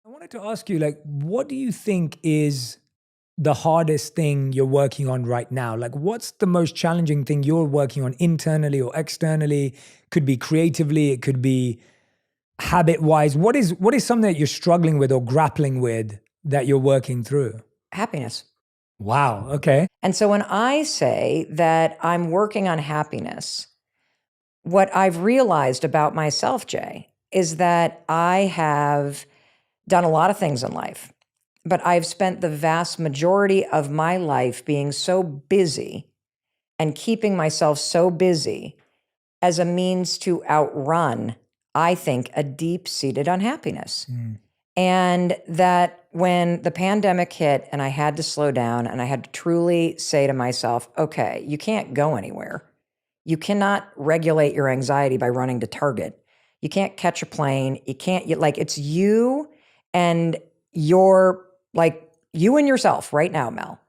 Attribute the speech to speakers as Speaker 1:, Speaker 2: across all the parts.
Speaker 1: I wanted to ask you, like, what do you think is the hardest thing you're working on right now? Like, what's the most challenging thing you're working on internally or externally? Could be creatively, it could be habit wise. What is something that you're struggling with or grappling with that you're working through?
Speaker 2: Happiness.
Speaker 1: Wow. Okay.
Speaker 2: And so when I say that I'm working on happiness, what I've realized about myself, Jay, is that I have done a lot of things in life, but I've spent the vast majority of my life being so busy and keeping myself so busy as a means to outrun, I think, a deep-seated unhappiness. And that when the pandemic hit and I had to slow down and I had to truly say to myself, okay, you can't go anywhere. You cannot regulate your anxiety by running to Target. You can't catch a plane. You can't, it's you and you and yourself right now, Mel.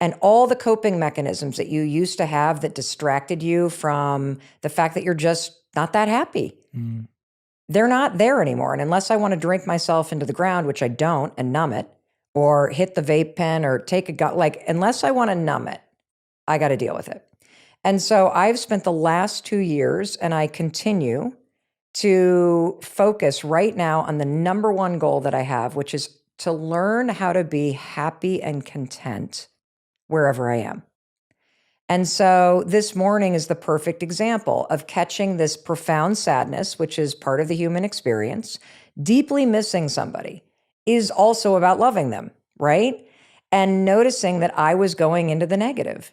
Speaker 2: And all the coping mechanisms that you used to have that distracted you from the fact that you're just not that happy. They're not there anymore. And unless I want to drink myself into the ground, which I don't, and numb it, or hit the vape pen or take a gut, unless I want to numb it, I got to deal with it. And so I've spent the last 2 years, and I continue to focus right now on the number one goal that I have, which is to learn how to be happy and content wherever I am. And so this morning is the perfect example of catching this profound sadness, which is part of the human experience. Deeply missing somebody is also about loving them, right? And noticing that I was going into the negative.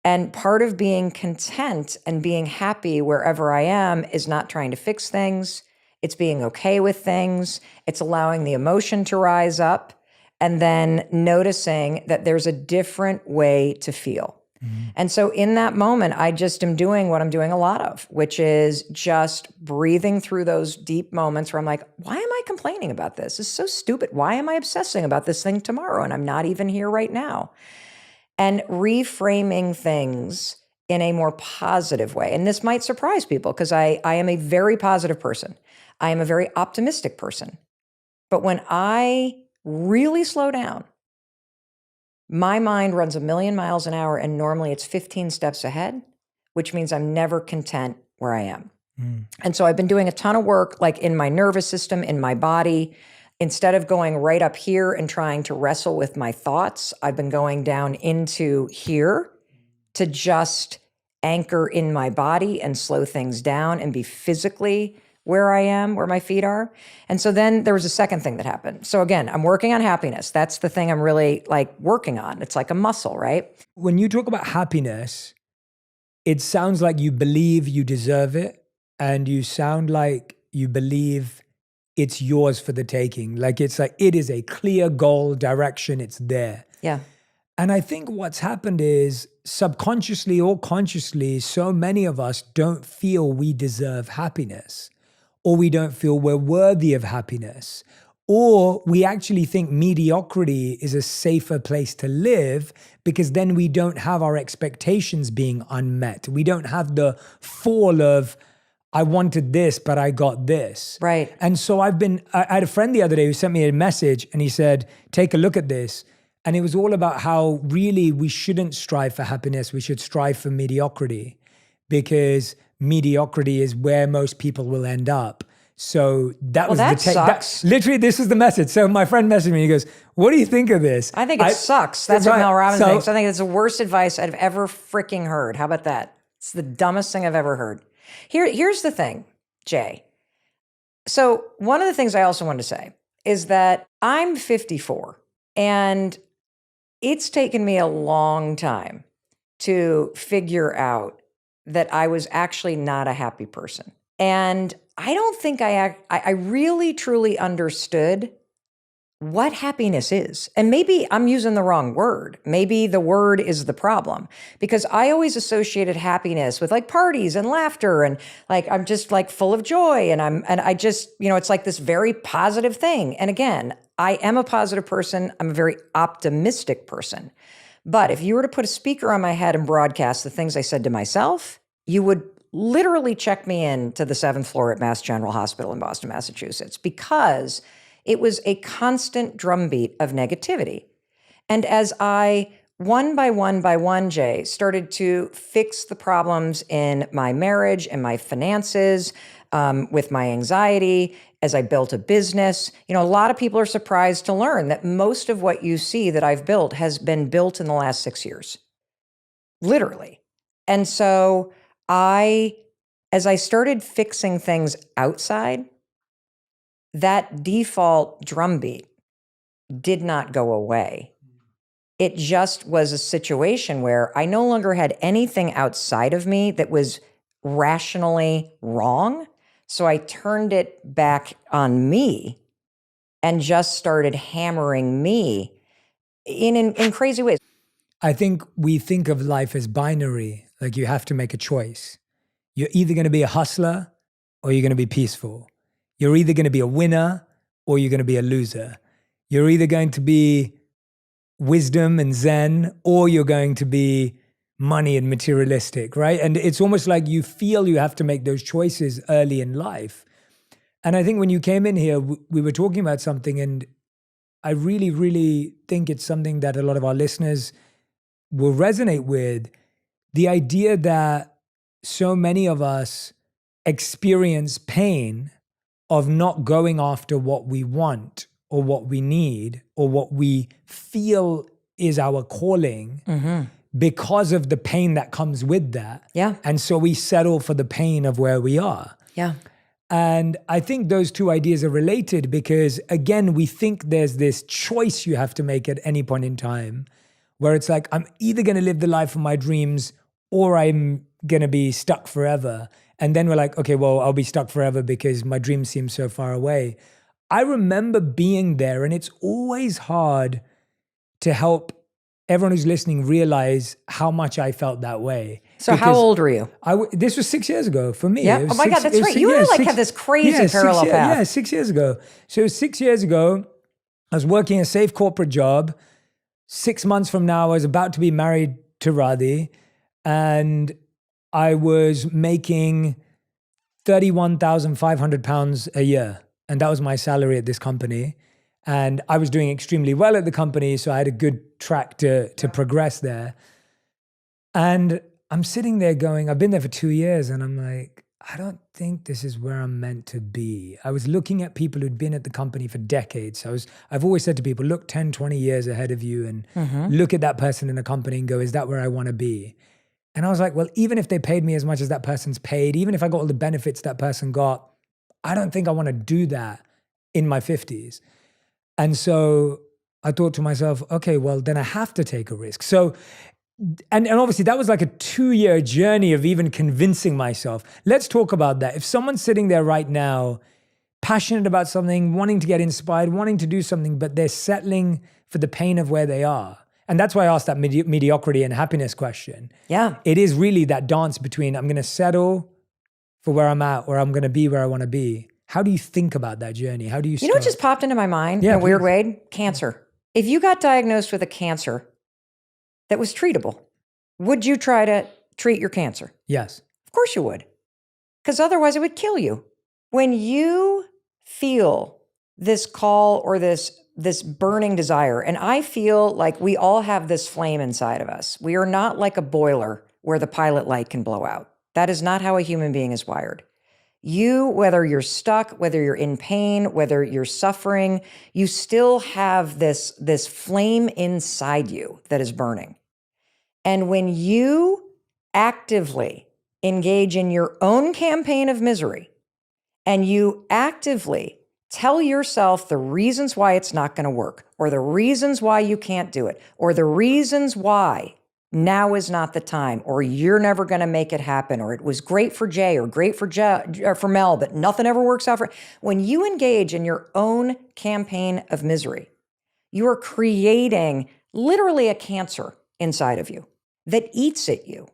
Speaker 2: And part of being content and being happy wherever I am is not trying to fix things. It's being okay with things. It's allowing the emotion to rise up and then noticing that there's a different way to feel. And so in that moment, I just am doing what I'm doing a lot of, which is just breathing through those deep moments where I'm like, why am I complaining about this? This is so stupid. Why am I obsessing about this thing tomorrow? And I'm not even here right now. And reframing things in a more positive way. And this might surprise people because I am a very positive person. I am a very optimistic person. But when I really slow down, my mind runs 1,000,000 miles an hour, and normally it's 15 steps ahead, which means I'm never content where I am. And so I've been doing a ton of work, in my nervous system, in my body. Instead of going right up here and trying to wrestle with my thoughts, I've been going down into here to just anchor in my body and slow things down and be physically where I am, where my feet are. And so then there was a second thing that happened. So again, I'm working on happiness. That's the thing I'm really working on. It's like a muscle, right?
Speaker 1: When you talk about happiness, it sounds like you believe you deserve it, and you sound like you believe it's yours for the taking. It's like it is a clear goal, direction, it's there.
Speaker 2: Yeah.
Speaker 1: And I think what's happened is subconsciously or consciously, so many of us don't feel we deserve happiness, or we don't feel we're worthy of happiness, or we actually think mediocrity is a safer place to live because then we don't have our expectations being unmet. We don't have the fall of, I wanted this, but I got this.
Speaker 2: Right.
Speaker 1: And so I had a friend the other day who sent me a message and he said, take a look at this. And it was all about how really we shouldn't strive for happiness. We should strive for mediocrity, because mediocrity is where most people will end up. So that was
Speaker 2: that
Speaker 1: the
Speaker 2: sucks.
Speaker 1: literally, this is the message. So my friend messaged me, he goes, what do you think of this?
Speaker 2: I think it sucks. That's what Mel Robbins thinks. I think it's the worst advice I've ever freaking heard. How about that? It's the dumbest thing I've ever heard. Here's the thing, Jay. So one of the things I also wanted to say is that I'm 54, and it's taken me a long time to figure out that I was actually not a happy person. And I don't think I really truly understood what happiness is. And maybe I'm using the wrong word. Maybe the word is the problem, because I always associated happiness with parties and laughter and I'm just full of joy and I just, it's this very positive thing. And again, I am a positive person. I'm a very optimistic person. But if you were to put a speaker on my head and broadcast the things I said to myself, you would literally check me in to the 7th floor at Mass General Hospital in Boston, Massachusetts, because It was a constant drumbeat of negativity. And as I, one by one, Jay, started to fix the problems in my marriage and my finances, with my anxiety, as I built a business, a lot of people are surprised to learn that most of what you see that I've built has been built in the last 6 years, literally. And so as I started fixing things outside, that default drumbeat did not go away. It just was a situation where I no longer had anything outside of me that was rationally wrong. So I turned it back on me and just started hammering me in crazy ways.
Speaker 1: I think we think of life as binary, like you have to make a choice. You're either going to be a hustler or you're going to be peaceful. You're either going to be a winner or you're going to be a loser. You're either going to be wisdom and zen or you're going to be money and materialistic, right? And it's almost like you feel you have to make those choices early in life. And I think when you came in here, we were talking about something, and I really, really think it's something that a lot of our listeners will resonate with. The idea that so many of us experience pain of not going after what we want or what we need or what we feel is our calling because of the pain that comes with that.
Speaker 2: Yeah.
Speaker 1: And so we settle for the pain of where we are.
Speaker 2: Yeah.
Speaker 1: And I think those two ideas are related because, again, we think there's this choice you have to make at any point in time where it's like, I'm either going to live the life of my dreams or I'm going to be stuck forever. And then we're like, okay, well, I'll be stuck forever because my dream seems so far away. I remember being there, and it's always hard to help everyone who's listening realize how much I felt that way.
Speaker 2: So how old were you?
Speaker 1: This was 6 years ago for me.
Speaker 2: Yeah. Oh my God, that's right. You and I have this crazy parallel path.
Speaker 1: Yeah, 6 years ago. So 6 years ago, I was working a safe corporate job. 6 months from now, I was about to be married to Radhi, and I was making £31,500 a year. And that was my salary at this company. And I was doing extremely well at the company, so I had a good track to progress there. And I'm sitting there going, I've been there for 2 years, and I'm like, I don't think this is where I'm meant to be. I was looking at people who'd been at the company for decades. I've always said to people, look 10, 20 years ahead of you and look at that person in a company and go, is that where I want to be? And I was like, well, even if they paid me as much as that person's paid, even if I got all the benefits that person got, I don't think I want to do that in my 50s. And so I thought to myself, okay, well, then I have to take a risk. So, and obviously that was like a 2-year journey of even convincing myself. Let's talk about that. If someone's sitting there right now, passionate about something, wanting to get inspired, wanting to do something, but they're settling for the pain of where they are. And that's why I asked that mediocrity and happiness question.
Speaker 2: Yeah.
Speaker 1: It is really that dance between I'm going to settle for where I'm at or I'm going to be where I want to be. How do you think about that journey? How do you start?
Speaker 2: You know what just popped into my mind in a weird way? Cancer. If you got diagnosed with a cancer that was treatable, would you try to treat your cancer?
Speaker 1: Yes.
Speaker 2: Of course you would. Because otherwise it would kill you. When you feel this call or this burning desire, and I feel like we all have this flame inside of us. We are not like a boiler where the pilot light can blow out. That is not how a human being is wired. You, whether you're stuck, whether you're in pain, whether you're suffering, you still have this flame inside you that is burning. And when you actively engage in your own campaign of misery and you actively tell yourself the reasons why it's not going to work, or the reasons why you can't do it, or the reasons why now is not the time, or you're never going to make it happen, or it was great for Jay or great for Mel, but nothing ever works out for. When you engage in your own campaign of misery, you are creating literally a cancer inside of you that eats at you.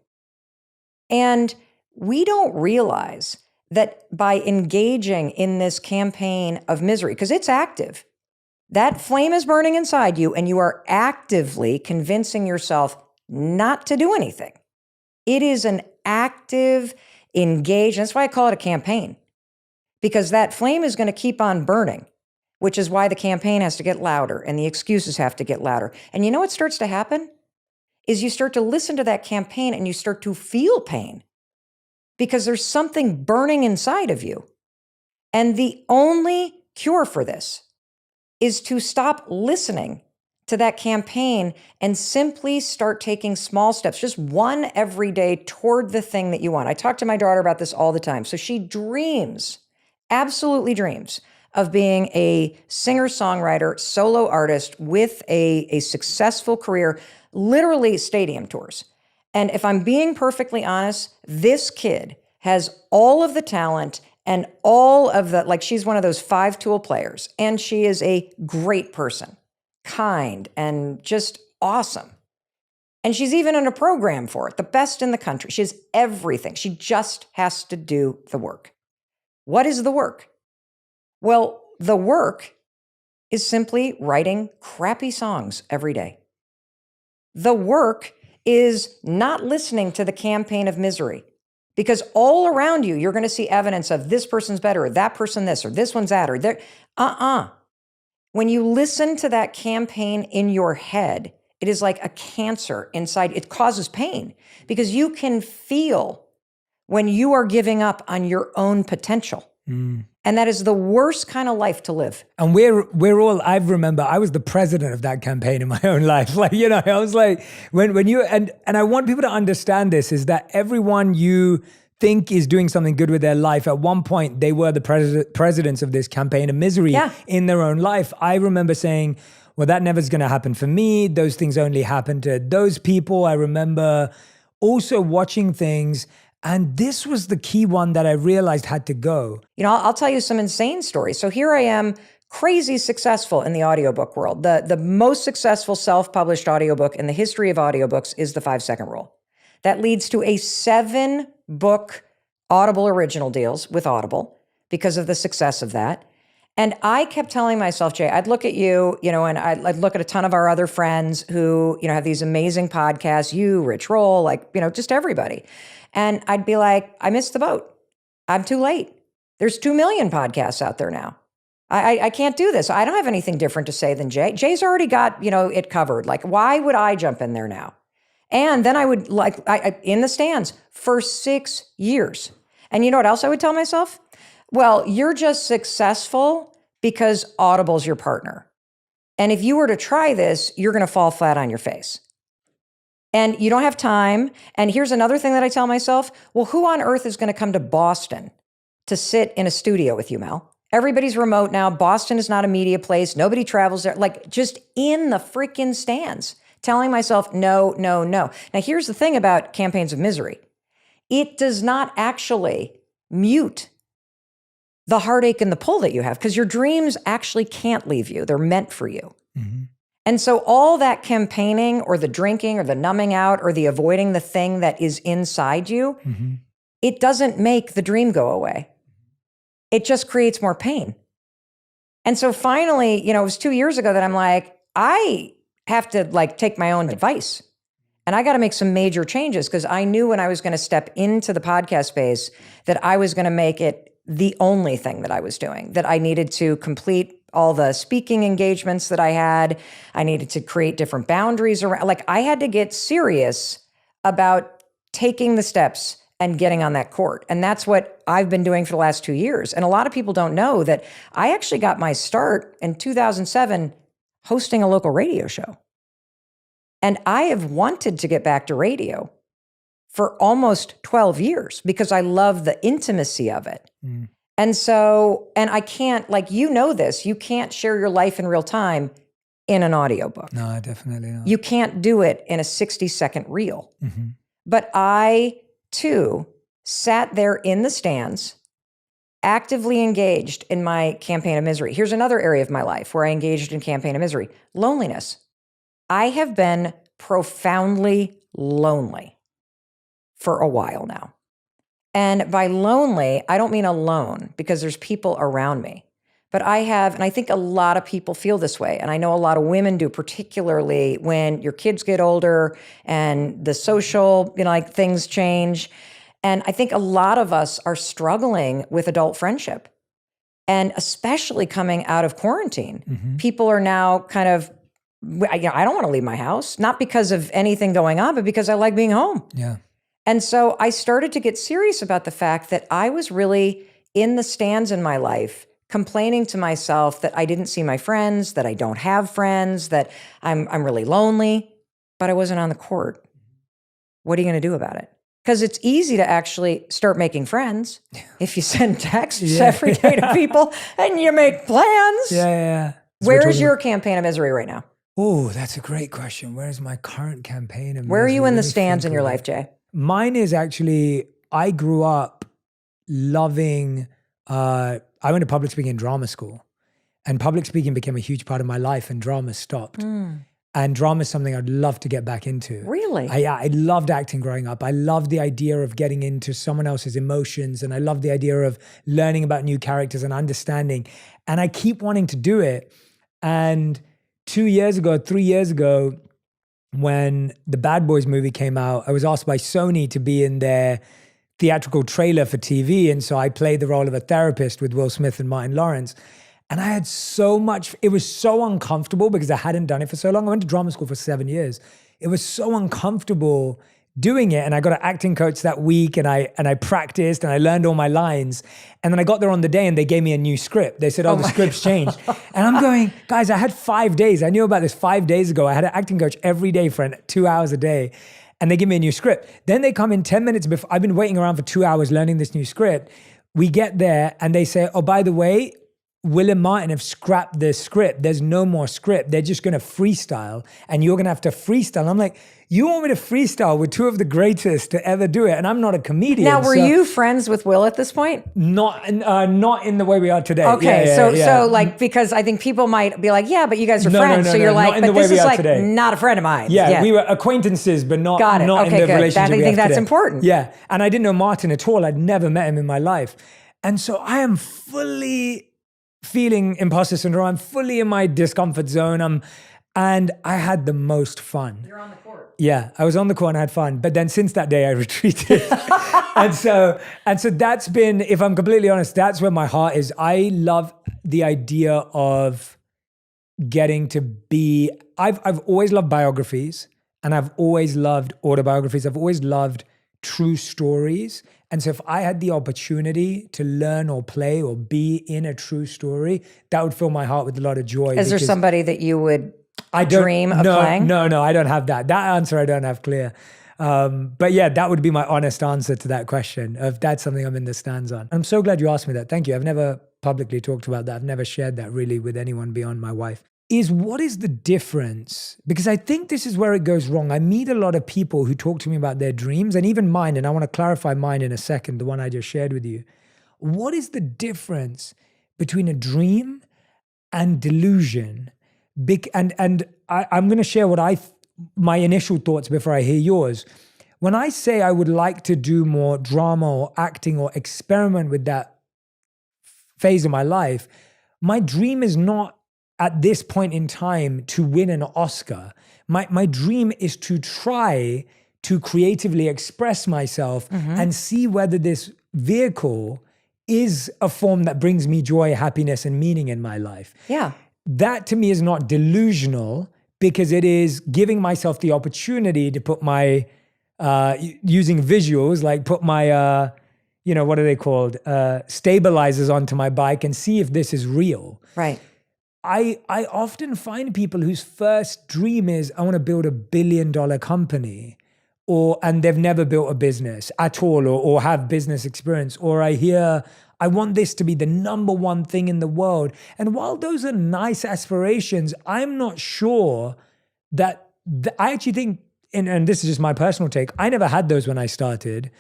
Speaker 2: And we don't realize that by engaging in this campaign of misery, because it's active, that flame is burning inside you and you are actively convincing yourself not to do anything. It is an active engagement. That's why I call it a campaign, because that flame is going to keep on burning. which is why the campaign has to get louder and the excuses have to get louder. And you know what starts to happen? Is you start to listen to that campaign and you start to feel pain because there's something burning inside of you. And the only cure for this is to stop listening to that campaign and simply start taking small steps, just one every day toward the thing that you want. I talk to my daughter about this all the time. So she dreams, absolutely dreams, of being a singer-songwriter, solo artist with a successful career, literally stadium tours. And if I'm being perfectly honest, this kid has all of the talent and all of the, like, she's one of those 5-tool players, and she is a great person, kind, and just awesome. And she's even in a program for it, the best in the country. She has everything. She just has to do the work. What is the work? Well, the work is simply writing crappy songs every day. The work is not listening to the campaign of misery, because all around you, you're going to see evidence of this person's better, or that person this, or this one's that, or there. When you listen to that campaign in your head, it is like a cancer inside. It causes pain because you can feel when you are giving up on your own potential. And that is the worst kind of life to live.
Speaker 1: And we're all, I remember I was the president of that campaign in my own life. Like, you know, I was like, when you, and I want people to understand this, is that everyone you think is doing something good with their life, at one point they were the presidents of this campaign of misery in their own life. I remember saying, well, that never's going to happen for me. Those things only happen to those people. I remember also watching things, and this was the key one that I realized had to go.
Speaker 2: You know, I'll tell you some insane stories. So here I am, crazy successful in the audiobook world. The most successful self-published audiobook in the history of audiobooks is The 5-Second Rule. That leads to a 7-book Audible original deals with Audible because of the success of that. And I kept telling myself, Jay, I'd look at you, you know, and I'd look at a ton of our other friends who, you know, have these amazing podcasts, you, Rich Roll, like, you know, just everybody. And I'd be like, I missed the boat. I'm too late. There's 2 million podcasts out there now. I can't do this. I don't have anything different to say than Jay. Jay's already got, you know, it covered. Like, why would I jump in there now? And then I would, like, in the stands for 6 years. And you know what else I would tell myself? Well, you're just successful because Audible's your partner. And if you were to try this, you're going to fall flat on your face. And you don't have time. And here's another thing that I tell myself. Well, who on earth is going to come to Boston to sit in a studio with you, Mel? Everybody's remote now. Boston is not a media place. Nobody travels there. Like, just in the freaking stands, telling myself, no, no, no. Now, here's the thing about campaigns of misery. It does not actually mute the heartache and the pull that you have, because your dreams actually can't leave you. They're meant for you. Mm-hmm. And so all that campaigning or the drinking or the numbing out or the avoiding the thing that is inside you, it doesn't make the dream go away. It just creates more pain. And so finally, you know, it was 2 years ago that I'm like, I have to, like, take my own advice. And I got to make some major changes, because I knew when I was going to step into the podcast space that I was going to make it the only thing that I was doing, that I needed to complete all the speaking engagements that I had. I needed to create different boundaries around, like, I had to get serious about taking the steps and getting on that court. And that's what I've been doing for the last 2 years. And a lot of people don't know that I actually got my start in 2007 hosting a local radio show. And I have wanted to get back to radio for almost 12 years because I love the intimacy of it. And so, and I can't, like, you know this, you can't share your life in real time in an audiobook.
Speaker 1: No, definitely not.
Speaker 2: You can't do it in a 60-second reel. But I, too, sat there in the stands, actively engaged in my campaign of misery. Here's another area of my life where I engaged in campaign of misery: loneliness. I have been profoundly lonely for a while now. And by lonely, I don't mean alone, because there's people around me. But I have, and I think a lot of people feel this way, and I know a lot of women do, particularly when your kids get older and the social, you know, like, things change. And I think a lot of us are struggling with adult friendship. And especially coming out of quarantine, people are now kind of, I don't want to leave my house, not because of anything going on, but because I like being home.
Speaker 1: Yeah.
Speaker 2: And so I started to get serious about the fact that I was really in the stands in my life, complaining to myself that I didn't see my friends, that I don't have friends, that I'm really lonely, but I wasn't on the court. What are you going to do about it? Because it's easy to actually start making friends if you send texts every day to people and you make plans.
Speaker 1: Yeah.
Speaker 2: Where is your campaign of misery right now?
Speaker 1: Oh, that's a great question. Where is my current campaign of misery?
Speaker 2: Where are you in the stands in your life, Jay?
Speaker 1: Mine is actually, I grew up loving, I went to public speaking and drama school, and public speaking became a huge part of my life, and drama stopped. And drama is something I'd love to get back into.
Speaker 2: Really?
Speaker 1: I loved acting growing up. I loved the idea of getting into someone else's emotions, and I loved the idea of learning about new characters and understanding. And I keep wanting to do it. And 3 years ago, when the Bad Boys movie came out, I was asked by Sony to be in their theatrical trailer for TV. And so I played the role of a therapist with Will Smith and Martin Lawrence. And I had so much, it was so uncomfortable because I hadn't done it for so long. I went to drama school for 7 years. It was so uncomfortable doing it. And I got an acting coach that week, and I practiced and I learned all my lines. And then I got there on the day and they gave me a new script. They said, the script's changed. And I'm going, guys, I had 5 days. I knew about this 5 days ago. I had an acting coach every day for 2 hours a day. And they give me a new script. Then they come in 10 minutes before. I've been waiting around for 2 hours learning this new script. We get there and they say, oh, by the way, Will and Martin have scrapped the script. There's no more script. They're just going to freestyle, and you're going to have to freestyle. I'm like, you want me to freestyle with two of the greatest to ever do it? And I'm not a comedian.
Speaker 2: Now, were you friends with Will at this point?
Speaker 1: Not in the way we are today.
Speaker 2: Okay, so like, because I think people might be like, yeah, but you guys are friends. So you're like, but this is like not a friend of mine.
Speaker 1: Yeah, we were acquaintances, but not in the relationship.
Speaker 2: I think that's important.
Speaker 1: Yeah, and I didn't know Martin at all. I'd never met him in my life. And so I am fully feeling imposter syndrome. I'm fully in my discomfort zone. And I had the most fun.
Speaker 2: You're on the court.
Speaker 1: Yeah, I was on the court and I had fun. But then since that day, I retreated. and so that's been, if I'm completely honest, that's where my heart is. I love the idea of getting to be, I've always loved biographies, and I've always loved autobiographies. I've always loved true stories. And so if I had the opportunity to learn or play or be in a true story, that would fill my heart with a lot of joy.
Speaker 2: Is there somebody that you would dream of playing?
Speaker 1: No, I don't have that. That answer I don't have clear. But yeah, that would be my honest answer to that question, if that's something I'm in the stands on. I'm so glad you asked me that. Thank you. I've never publicly talked about that. I've never shared that really with anyone beyond my wife. What is the difference? Because I think this is where it goes wrong. I meet a lot of people who talk to me about their dreams, and even mine, and I want to clarify mine in a second, the one I just shared with you. What is the difference between a dream and delusion? I'm going to share my initial thoughts before I hear yours. When I say I would like to do more drama or acting or experiment with that phase of my life, my dream is not at this point in time to win an Oscar. My dream is to try to creatively express myself and see whether this vehicle is a form that brings me joy, happiness, and meaning in my life.
Speaker 2: Yeah. That
Speaker 1: to me is not delusional, because it is giving myself the opportunity to put my, using visuals, like put my, what are they called? Stabilizers onto my bike and see if this is real.
Speaker 2: Right.
Speaker 1: I often find people whose first dream is, I want to build $1 billion company, and they've never built a business at all, or have business experience. Or I hear, I want this to be the number one thing in the world. And while those are nice aspirations, I'm not sure that, I actually think, and this is just my personal take, I never had those when I started.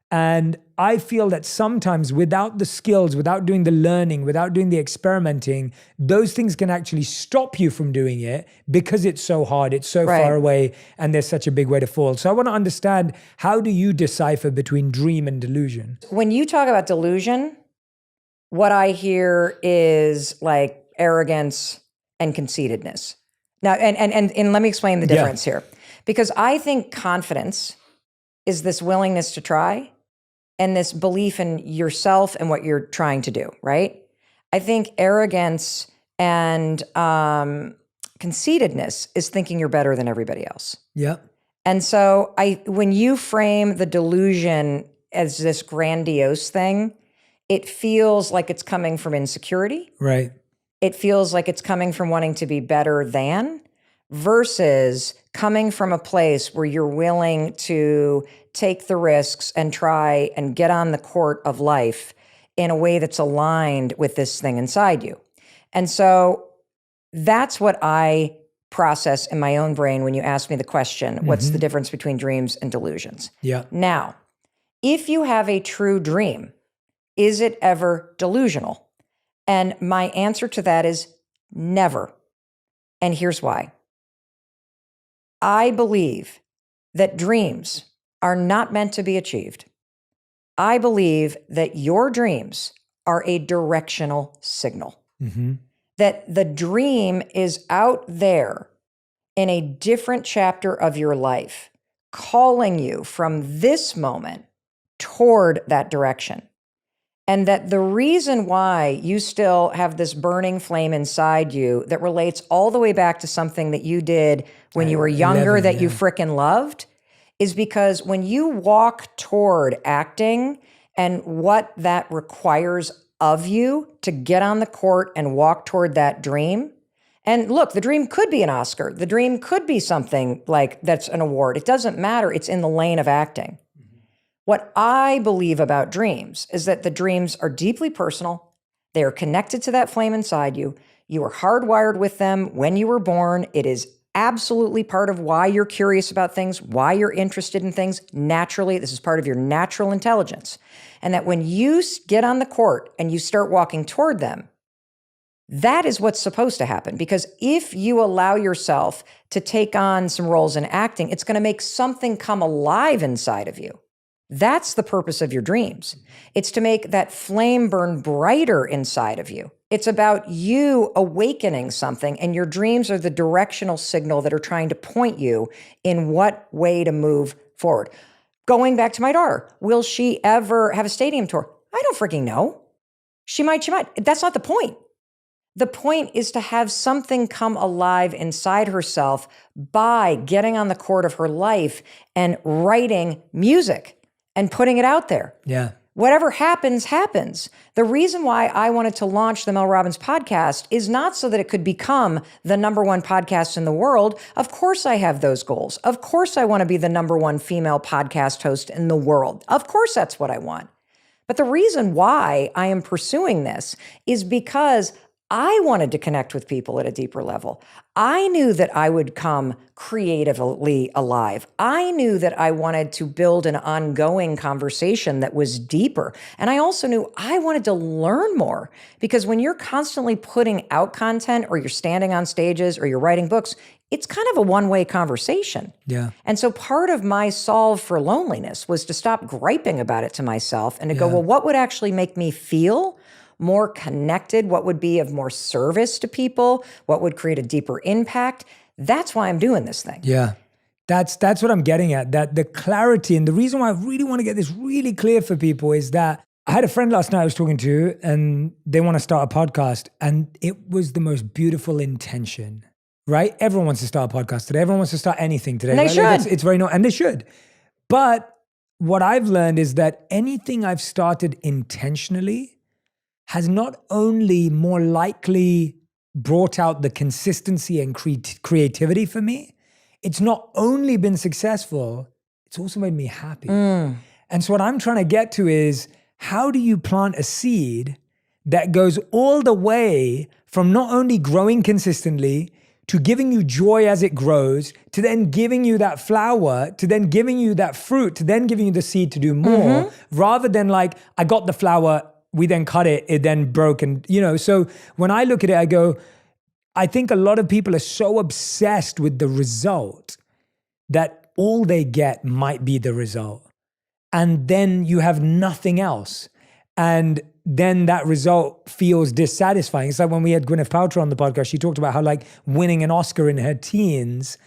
Speaker 1: And I feel that sometimes without the skills, without doing the learning, without doing the experimenting, those things can actually stop you from doing it, because it's so hard, it's so far away, and there's such a big way to fall. So I want to understand, how do you decipher between dream and delusion?
Speaker 2: When you talk about delusion, what I hear is like arrogance and conceitedness. Now, and let me explain the difference here. Because I think confidence is this willingness to try, and this belief in yourself and what you're trying to do, right? I think arrogance and conceitedness is thinking you're better than everybody else.
Speaker 1: Yep.
Speaker 2: And so when you frame the delusion as this grandiose thing, it feels like it's coming from insecurity.
Speaker 1: Right.
Speaker 2: It feels like it's coming from wanting to be better than, versus coming from a place where you're willing to take the risks and try and get on the court of life in a way that's aligned with this thing inside you. And so that's what I process in my own brain when you ask me the question, what's the difference between dreams and delusions?
Speaker 1: Yeah.
Speaker 2: Now, if you have a true dream, is it ever delusional? And my answer to that is never. And here's why. I believe that dreams are not meant to be achieved. I believe that your dreams are a directional signal. That the dream is out there in a different chapter of your life, calling you from this moment toward that direction. And that the reason why you still have this burning flame inside you that relates all the way back to something that you did when you were younger that you frickin' loved is because when you walk toward acting and what that requires of you to get on the court and walk toward that dream. And look, the dream could be an Oscar. The dream could be something like that's an award. It doesn't matter. It's in the lane of acting. What I believe about dreams is that the dreams are deeply personal. They are connected to that flame inside you. You were hardwired with them when you were born. It is absolutely part of why you're curious about things, why you're interested in things. Naturally, this is part of your natural intelligence. And that when you get on the court and you start walking toward them, that is what's supposed to happen. Because if you allow yourself to take on some roles in acting, it's going to make something come alive inside of you. That's the purpose of your dreams. It's to make that flame burn brighter inside of you. It's about you awakening something, and your dreams are the directional signal that are trying to point you in what way to move forward. Going back to my daughter, will she ever have a stadium tour? I don't freaking know. She might. That's not the point. The point is to have something come alive inside herself by getting on the court of her life and writing music and putting it out there.
Speaker 1: Yeah.
Speaker 2: Whatever happens, happens. The reason why I wanted to launch the Mel Robbins podcast is not so that it could become the #1 podcast in the world. Of course I have those goals. Of course I want to be the #1 female podcast host in the world. Of course that's what I want. But the reason why I am pursuing this is because I wanted to connect with people at a deeper level. I knew that I would come creatively alive. I knew that I wanted to build an ongoing conversation that was deeper. And I also knew I wanted to learn more, because when you're constantly putting out content, or you're standing on stages, or you're writing books, it's kind of a one-way conversation.
Speaker 1: Yeah.
Speaker 2: And so part of my solve for loneliness was to stop griping about it to myself and to go, well, what would actually make me feel more connected? What would be of more service to people? What would create a deeper impact? That's why I'm doing this thing.
Speaker 1: Yeah. That's what I'm getting at. That the clarity, and the reason why I really want to get this really clear for people is that I had a friend last night I was talking to, and they want to start a podcast, and it was the most beautiful intention, right? Everyone wants to start a podcast today. Everyone wants to start anything today.
Speaker 2: And they
Speaker 1: right?
Speaker 2: should.
Speaker 1: Like it's very and they should. But what I've learned is that anything I've started intentionally has not only more likely brought out the consistency and creativity for me, it's not only been successful, it's also made me happy. And so what I'm trying to get to is, how do you plant a seed that goes all the way from not only growing consistently to giving you joy as it grows, to then giving you that flower, to then giving you that fruit, to then giving you the seed to do more, rather than like, I got the flower, we then cut it, it then broke. And, so when I look at it, I go, I think a lot of people are so obsessed with the result that all they get might be the result. And then you have nothing else. And then that result feels dissatisfying. It's like when we had Gwyneth Paltrow on the podcast, she talked about how like winning an Oscar in her teens,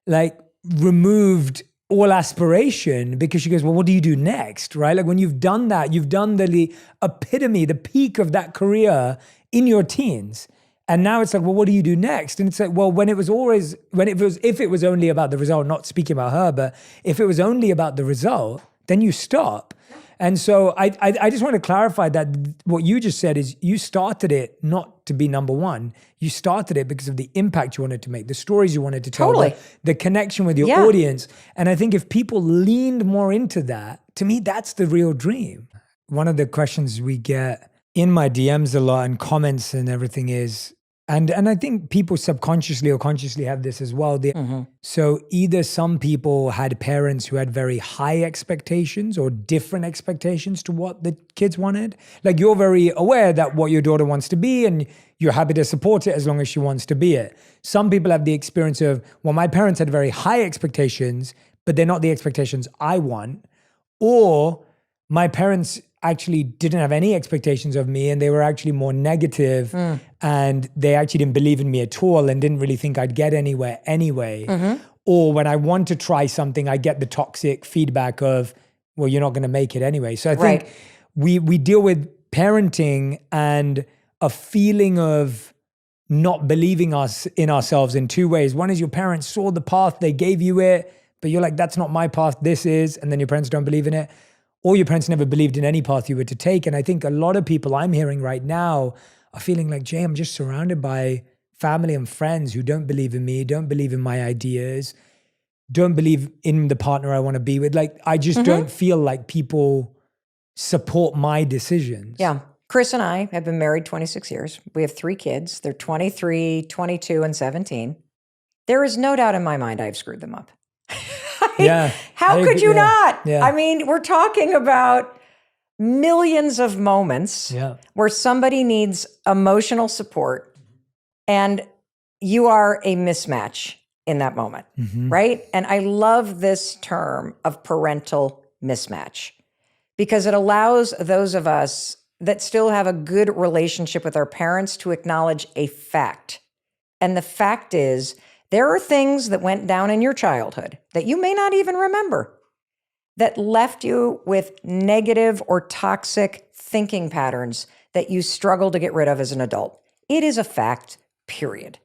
Speaker 1: like removed all aspiration, because she goes, well, what do you do next? Right? Like when you've done that, you've done the epitome, the peak of that career in your teens. And now it's like, well, what do you do next? And it's like, well, if it was only about the result, not speaking about her, but if it was only about the result, then you stop. And so I just want to clarify that what you just said is you started it not to be number one. You started it because of the impact you wanted to make, the stories you wanted to tell,
Speaker 2: Totally.
Speaker 1: the connection with your audience. And I think if people leaned more into that, to me, that's the real dream. One of the questions we get in my DMs a lot and comments and everything is, and I think people subconsciously or consciously have this as well. So either some people had parents who had very high expectations or different expectations to what the kids wanted. Like you're very aware that what your daughter wants to be and you're happy to support it as long as she wants to be it. Some people have the experience of, well, my parents had very high expectations, but they're not the expectations I want. Or my parents actually didn't have any expectations of me and they were actually more negative and they actually didn't believe in me at all and didn't really think I'd get anywhere anyway. Or when I want to try something, I get the toxic feedback of, well, you're not going to make it anyway. So I think we deal with parenting and a feeling of not believing in ourselves in two ways. One is your parents saw the path, they gave you it, but you're like, that's not my path, this is, and then your parents don't believe in it. Or your parents never believed in any path you were to take. And I think a lot of people I'm hearing right now are feeling like, Jay, I'm just surrounded by family and friends who don't believe in me, don't believe in my ideas, don't believe in the partner I want to be with. Like, I just don't feel like people support my decisions.
Speaker 2: Yeah. Chris and I have been married 26 years. We have 3 kids. They're 23, 22, and 17. There is no doubt in my mind I've screwed them up. How could you not?
Speaker 1: Yeah.
Speaker 2: I mean, we're talking about millions of moments where somebody needs emotional support and you are a mismatch in that moment, right? And I love this term of parental mismatch because it allows those of us that still have a good relationship with our parents to acknowledge a fact. And the fact is, there are things that went down in your childhood that you may not even remember that left you with negative or toxic thinking patterns that you struggle to get rid of as an adult. It is a fact, period.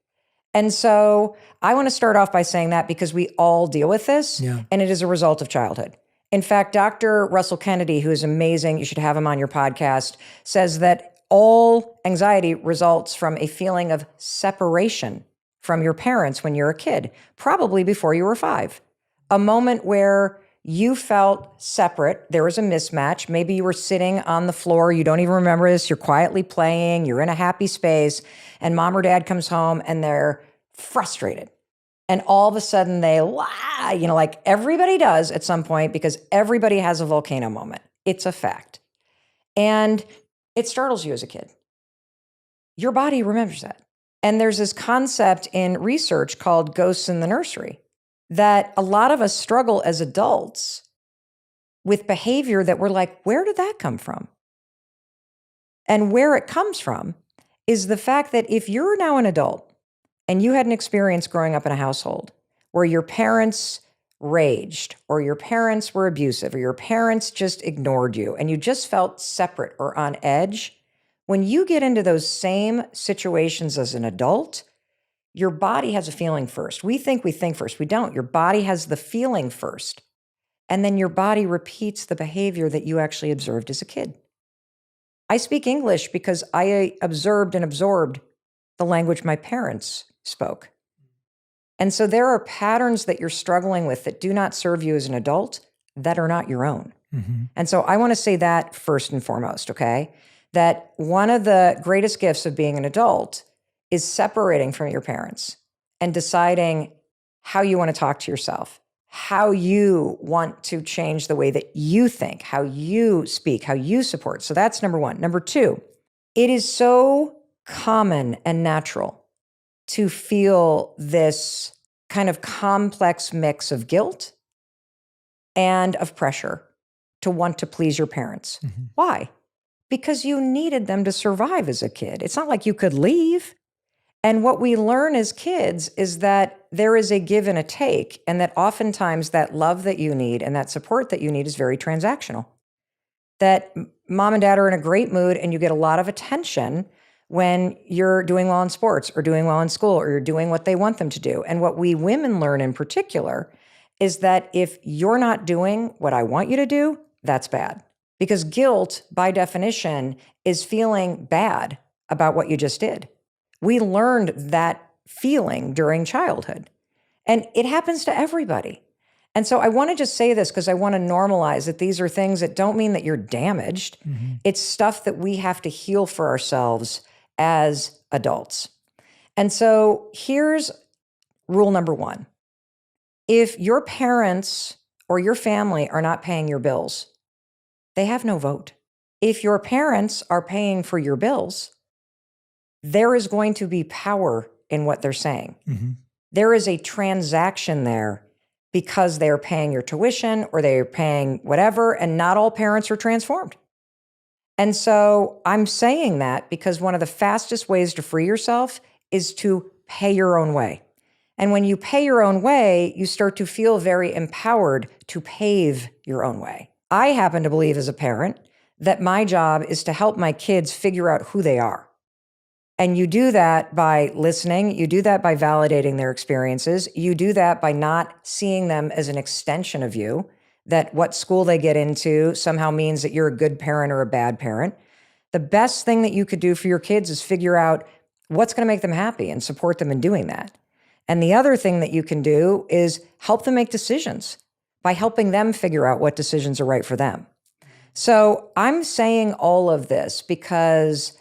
Speaker 2: And so I want to start off by saying that because we all deal with this and it is a result of childhood. In fact, Dr. Russell Kennedy, who is amazing, you should have him on your podcast, says that all anxiety results from a feeling of separation from your parents when you're a kid, probably before you were 5. A moment where you felt separate, there was a mismatch. Maybe you were sitting on the floor, you don't even remember this, you're quietly playing, you're in a happy space, and mom or dad comes home and they're frustrated. And all of a sudden they lie, like everybody does at some point because everybody has a volcano moment. It's a fact. And it startles you as a kid. Your body remembers that. And there's this concept in research called ghosts in the nursery that a lot of us struggle as adults with behavior that we're like, where did that come from? And where it comes from is the fact that if you're now an adult and you had an experience growing up in a household where your parents raged or your parents were abusive or your parents just ignored you and you just felt separate or on edge, when you get into those same situations as an adult, your body has a feeling first. We think first. We don't. Your body has the feeling first. And then your body repeats the behavior that you actually observed as a kid. I speak English because I observed and absorbed the language my parents spoke. And so there are patterns that you're struggling with that do not serve you as an adult that are not your own. And so I want to say that first and foremost, okay? That one of the greatest gifts of being an adult is separating from your parents and deciding how you want to talk to yourself, how you want to change the way that you think, how you speak, how you support. So that's number 1. Number 2, it is so common and natural to feel this kind of complex mix of guilt and of pressure to want to please your parents. Why? Because you needed them to survive as a kid. It's not like you could leave. And what we learn as kids is that there is a give and a take, and that oftentimes that love that you need and that support that you need is very transactional. That mom and dad are in a great mood and you get a lot of attention when you're doing well in sports or doing well in school or you're doing what they want them to do. And what we women learn in particular is that if you're not doing what I want you to do, that's bad. Because guilt, by definition, is feeling bad about what you just did. We learned that feeling during childhood, and it happens to everybody. And so I want to just say this because I want to normalize that these are things that don't mean that you're damaged. It's stuff that we have to heal for ourselves as adults. And so here's rule number one. If your parents or your family are not paying your bills, they have no vote. If your parents are paying for your bills, there is going to be power in what they're saying. There is a transaction there because they're paying your tuition or they're paying whatever, and not all parents are transformed. And so I'm saying that because one of the fastest ways to free yourself is to pay your own way. And when you pay your own way, you start to feel very empowered to pave your own way. I happen to believe as a parent that my job is to help my kids figure out who they are. And you do that by listening. You do that by validating their experiences. You do that by not seeing them as an extension of you, that what school they get into somehow means that you're a good parent or a bad parent. The best thing that you could do for your kids is figure out what's going to make them happy and support them in doing that. And the other thing that you can do is help them make decisions by helping them figure out what decisions are right for them. So I'm saying all of this because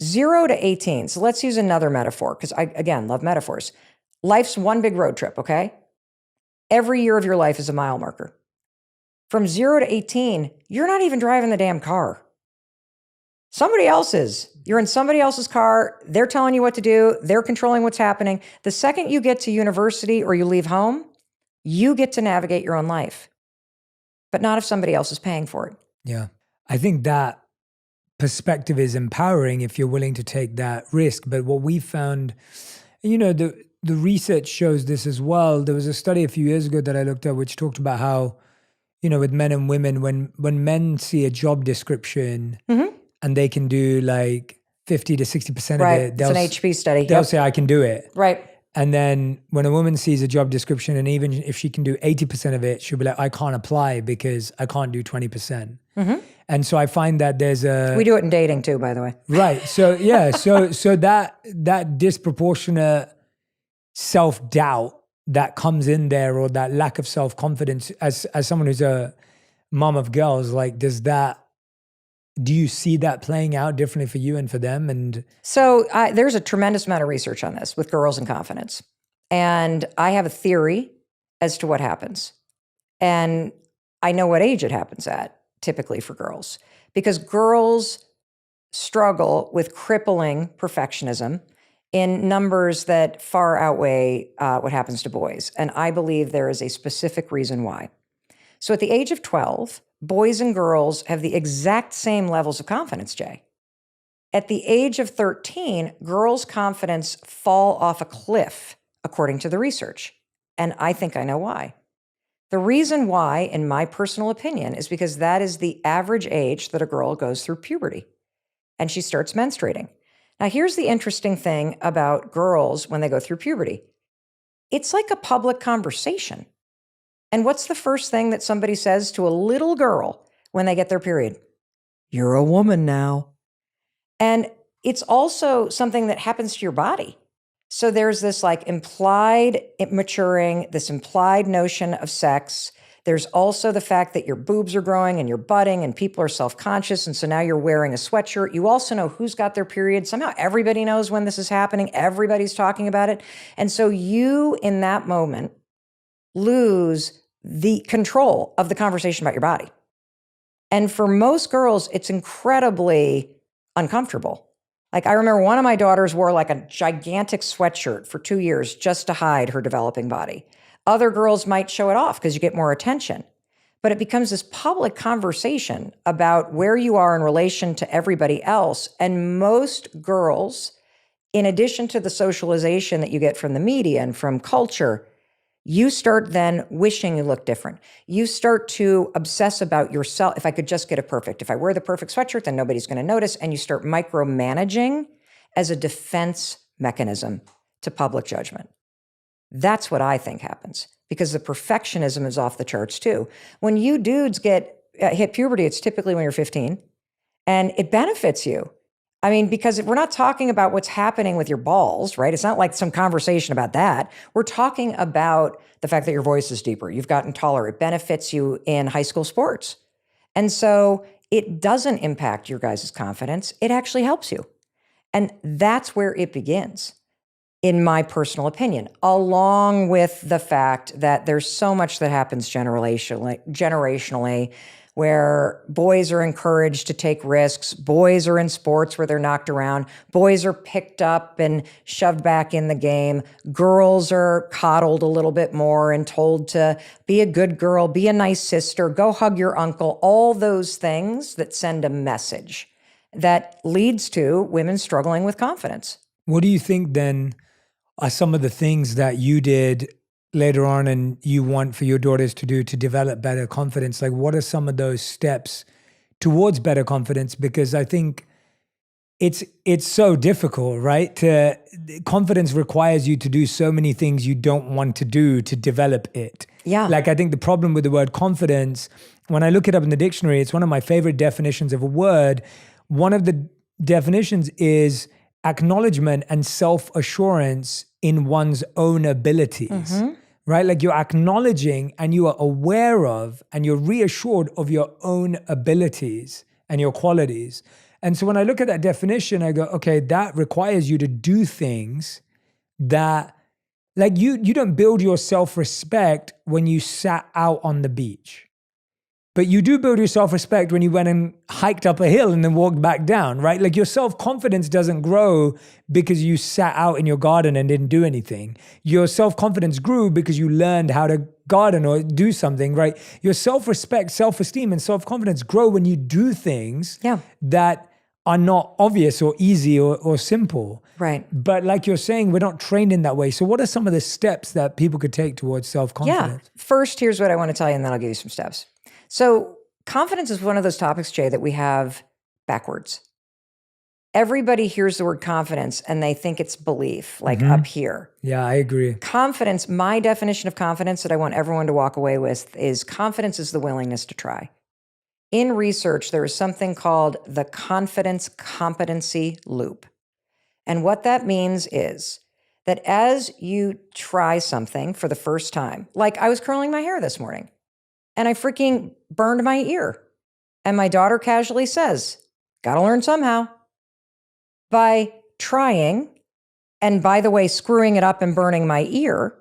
Speaker 2: 0 to 18, so let's use another metaphor, because I, again, love metaphors. Life's one big road trip, okay? Every year of your life is a mile marker. From 0 to 18, you're not even driving the damn car. Somebody else is. You're in somebody else's car. They're telling you what to do. They're controlling what's happening. The second you get to university or you leave home, you get to navigate your own life, but not if somebody else is paying for it.
Speaker 1: Yeah. I think that perspective is empowering if you're willing to take that risk. But what we found, the research shows this as well. There was a study a few years ago that I looked at which talked about how, with men and women, when men see a job description and they can do like 50 to 60% of
Speaker 2: Right.
Speaker 1: it,
Speaker 2: It's an HP study.
Speaker 1: they'll say, I can do it.
Speaker 2: Right.
Speaker 1: And then when a woman sees a job description and even if she can do 80% of it, she'll be like, I can't apply because I can't do 20%. And so I find that we
Speaker 2: do it in dating too, by the way.
Speaker 1: Right. So yeah. So that disproportionate self-doubt that comes in there, or that lack of self-confidence, as someone who's a mom of girls, like, do you see that playing out differently for you and for them? And
Speaker 2: so there's a tremendous amount of research on this with girls and confidence. And I have a theory as to what happens. And I know what age it happens at, typically for girls, because girls struggle with crippling perfectionism in numbers that far outweigh what happens to boys. And I believe there is a specific reason why. So at the age of 12, boys and girls have the exact same levels of confidence, Jay. At the age of 13, girls' confidence fall off a cliff, according to the research. And I think I know why. The reason why, in my personal opinion, is because that is the average age that a girl goes through puberty and she starts menstruating. Now, here's the interesting thing about girls when they go through puberty. It's like a public conversation. And what's the first thing that somebody says to a little girl when they get their period? You're a woman now. And it's also something that happens to your body. So there's this like implied maturing, this implied notion of sex. There's also the fact that your boobs are growing and you're budding and people are self-conscious. And so now you're wearing a sweatshirt. You also know who's got their period. Somehow everybody knows when this is happening. Everybody's talking about it. And so you, in that moment, lose the control of the conversation about your body. And for most girls, it's incredibly uncomfortable. Like, I remember one of my daughters wore like a gigantic sweatshirt for 2 years just to hide her developing body. Other girls might show it off because you get more attention. But it becomes this public conversation about where you are in relation to everybody else. And most girls in addition to the socialization that you get from the media and from culture, you start then wishing you look different. You start to obsess about yourself. If I could just get it perfect, if I wear the perfect sweatshirt, then nobody's going to notice. And you start micromanaging as a defense mechanism to public judgment. That's what I think happens, because the perfectionism is off the charts too. When you dudes hit puberty, it's typically when you're 15, and it benefits you. I mean, because we're not talking about what's happening with your balls, right? It's not like some conversation about that. We're talking about the fact that your voice is deeper. You've gotten taller. It benefits you in high school sports. And so it doesn't impact your guys' confidence. It actually helps you. And that's where it begins, in my personal opinion, along with the fact that there's so much that happens generationally, where boys are encouraged to take risks, boys are in sports where they're knocked around, boys are picked up and shoved back in the game, girls are coddled a little bit more and told to be a good girl, be a nice sister, go hug your uncle, all those things that send a message that leads to women struggling with confidence.
Speaker 1: What do you think then are some of the things that you did later on and you want for your daughters to do to develop better confidence? Like, what are some of those steps towards better confidence? Because I think it's so difficult, right? Confidence requires you to do so many things you don't want to do to develop it.
Speaker 2: Yeah.
Speaker 1: Like, I think the problem with the word confidence, when I look it up in the dictionary, it's one of my favorite definitions of a word. One of the definitions is acknowledgement and self-assurance in one's own abilities, right? Like, you're acknowledging and you are aware of and you're reassured of your own abilities and your qualities. And so when I look at that definition, I go, okay, that requires you to do things that, like, you don't build your self-respect when you sat out on the beach. But you do build your self-respect when you went and hiked up a hill and then walked back down, right? Like, your self-confidence doesn't grow because you sat out in your garden and didn't do anything. Your self-confidence grew because you learned how to garden or do something, right? Your self-respect, self-esteem, and self-confidence grow when you do things that are not obvious or easy or simple.
Speaker 2: Right.
Speaker 1: But like you're saying, we're not trained in that way. So what are some of the steps that people could take towards self-confidence?
Speaker 2: Yeah. First, here's what I want to tell you, and then I'll give you some steps. So confidence is one of those topics, Jay, that we have backwards. Everybody hears the word confidence and they think it's belief, like up here.
Speaker 1: Yeah, I agree.
Speaker 2: Confidence, my definition of confidence that I want everyone to walk away with is confidence is the willingness to try. In research, there is something called the confidence competency loop. And what that means is that as you try something for the first time, like I was curling my hair this morning, and I freaking burned my ear. And my daughter casually says, gotta learn somehow. By trying, and by the way, screwing it up and burning my ear,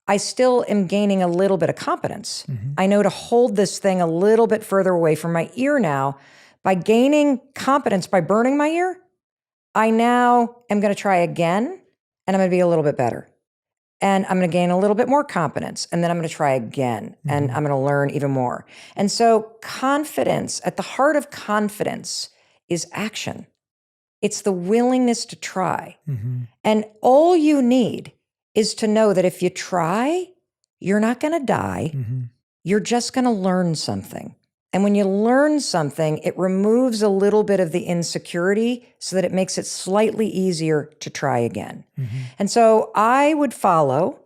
Speaker 2: I still am gaining a little bit of competence. I know to hold this thing a little bit further away from my ear now. By gaining competence by burning my ear, I now am gonna try again, and I'm gonna be a little bit better. And I'm going to gain a little bit more confidence. And then I'm going to try again. And I'm going to learn even more. And so confidence, at the heart of confidence is action. It's the willingness to try. And all you need is to know that if you try, you're not going to die. You're just going to learn something. And when you learn something, it removes a little bit of the insecurity so that it makes it slightly easier to try again. And so I would follow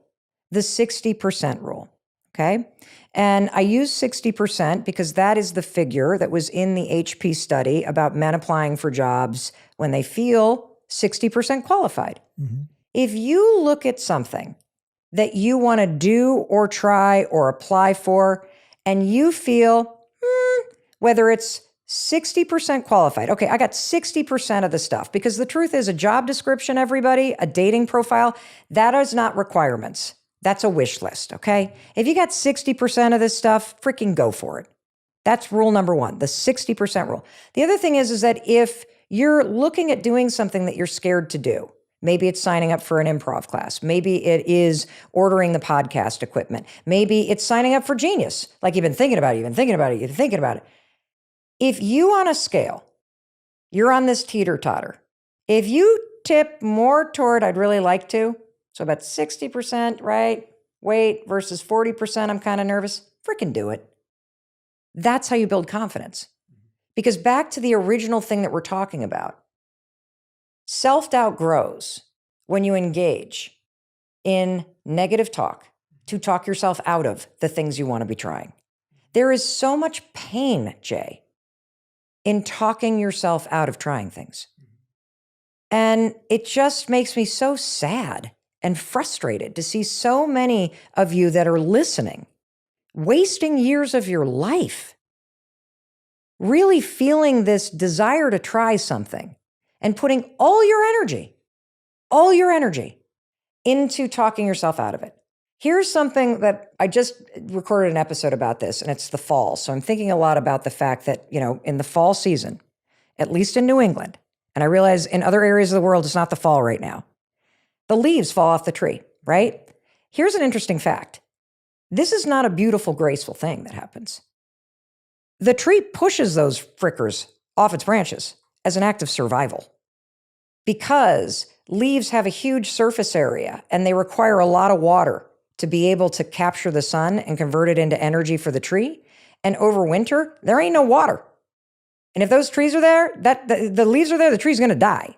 Speaker 2: the 60% rule, okay? And I use 60% because that is the figure that was in the HP study about men applying for jobs when they feel 60% qualified. If you look at something that you want to do or try or apply for, and you feel, whether it's 60% qualified. Okay, I got 60% of the stuff, because the truth is a job description, everybody, a dating profile, that is not requirements. That's a wish list, okay? If you got 60% of this stuff, freaking go for it. That's rule number one, the 60% rule. The other thing is that if you're looking at doing something that you're scared to do, maybe it's signing up for an improv class. Maybe it is ordering the podcast equipment. Maybe it's signing up for Genius. Like, you've been thinking about it, you've been thinking about it, you've been thinking about it. If you on a scale, you're on this teeter-totter, if you tip more toward I'd really like to. So about 60%, right? Wait, versus 40%, I'm kind of nervous. Freaking do it. That's how you build confidence. Because back to the original thing that we're talking about, self-doubt grows when you engage in negative talk to talk yourself out of the things you want to be trying. There is so much pain, Jay, in talking yourself out of trying things. And it just makes me so sad and frustrated to see so many of you that are listening, wasting years of your life, really feeling this desire to try something and putting all your energy into talking yourself out of it. Here's something that I just recorded an episode about this, and it's the fall. So I'm thinking a lot about the fact that, in the fall season, at least in New England, and I realize in other areas of the world, it's not the fall right now, the leaves fall off the tree, right? Here's an interesting fact. This is not a beautiful, graceful thing that happens. The tree pushes those frickers off its branches as an act of survival because leaves have a huge surface area and they require a lot of water to be able to capture the sun and convert it into energy for the tree. And over winter, there ain't no water. And if those trees are there, the leaves are there, the tree's going to die.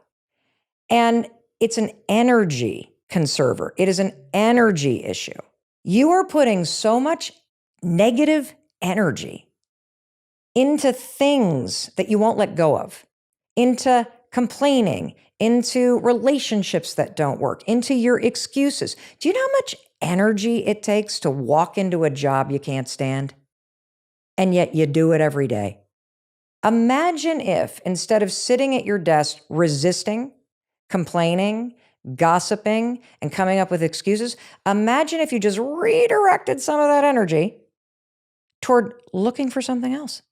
Speaker 2: And it's an energy conserver. It is an energy issue. You are putting so much negative energy into things that you won't let go of, into complaining, into relationships that don't work, into your excuses. Do you know how much energy it takes to walk into a job you can't stand? And yet you do it every day. Imagine if instead of sitting at your desk resisting, complaining, gossiping, and coming up with excuses, imagine if you just redirected some of that energy toward looking for something else.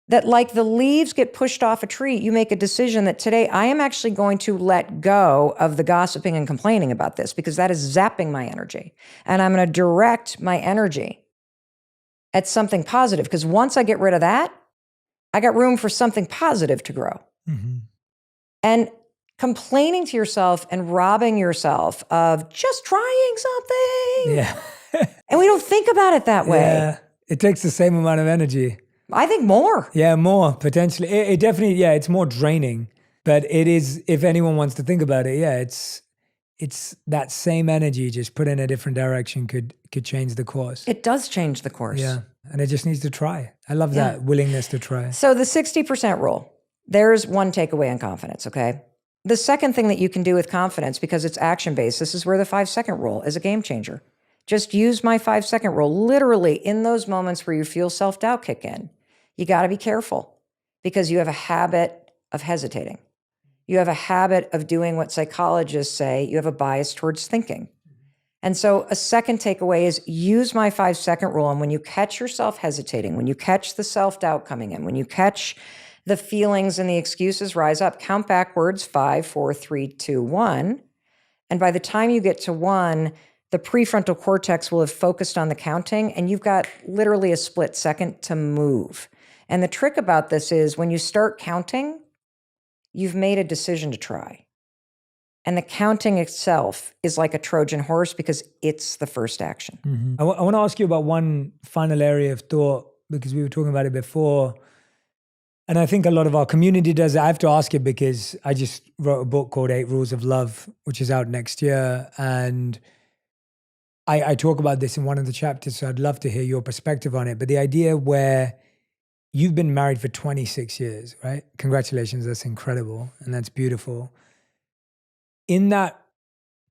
Speaker 2: That like the leaves get pushed off a tree, you make a decision that today I am actually going to let go of the gossiping and complaining about this because that is zapping my energy. And I'm going to direct my energy at something positive because once I get rid of that, I got room for something positive to grow. Mm-hmm. And complaining to yourself and robbing yourself of just trying something.
Speaker 1: Yeah.
Speaker 2: And we don't think about it that way.
Speaker 1: Yeah. It takes the same amount of energy.
Speaker 2: I think more.
Speaker 1: Yeah, more potentially. It definitely, it's more draining. But it is, if anyone wants to think about it, it's that same energy just put in a different direction could change the course.
Speaker 2: It does change the course.
Speaker 1: Yeah. And it just needs to try. I love that willingness to try.
Speaker 2: So the 60% rule, there's one takeaway on confidence, okay? The second thing that you can do with confidence, because it's action-based, this is where the 5-second rule is a game changer. Just use my 5-second rule literally in those moments where you feel self-doubt kick in. You got to be careful because you have a habit of hesitating. You have a habit of doing what psychologists say. You have a bias towards thinking. And so a second takeaway is use my 5-second rule. And when you catch yourself hesitating, when you catch the self-doubt coming in, when you catch the feelings and the excuses rise up, count backwards, 5, 4, 3, 2, 1. And by the time you get to 1, the prefrontal cortex will have focused on the counting and you've got literally a split second to move. And the trick about this is when you start counting, you've made a decision to try. And the counting itself is like a Trojan horse because it's the first action.
Speaker 1: Mm-hmm. I want to ask you about one final area of thought because we were talking about it before. And I think a lot of our community does it. I have to ask it because I just wrote a book called 8 Rules of Love, which is out next year. And I talk about this in one of the chapters, so I'd love to hear your perspective on it. But the idea where you've been married for 26 years, right? Congratulations, that's incredible. And that's beautiful. In that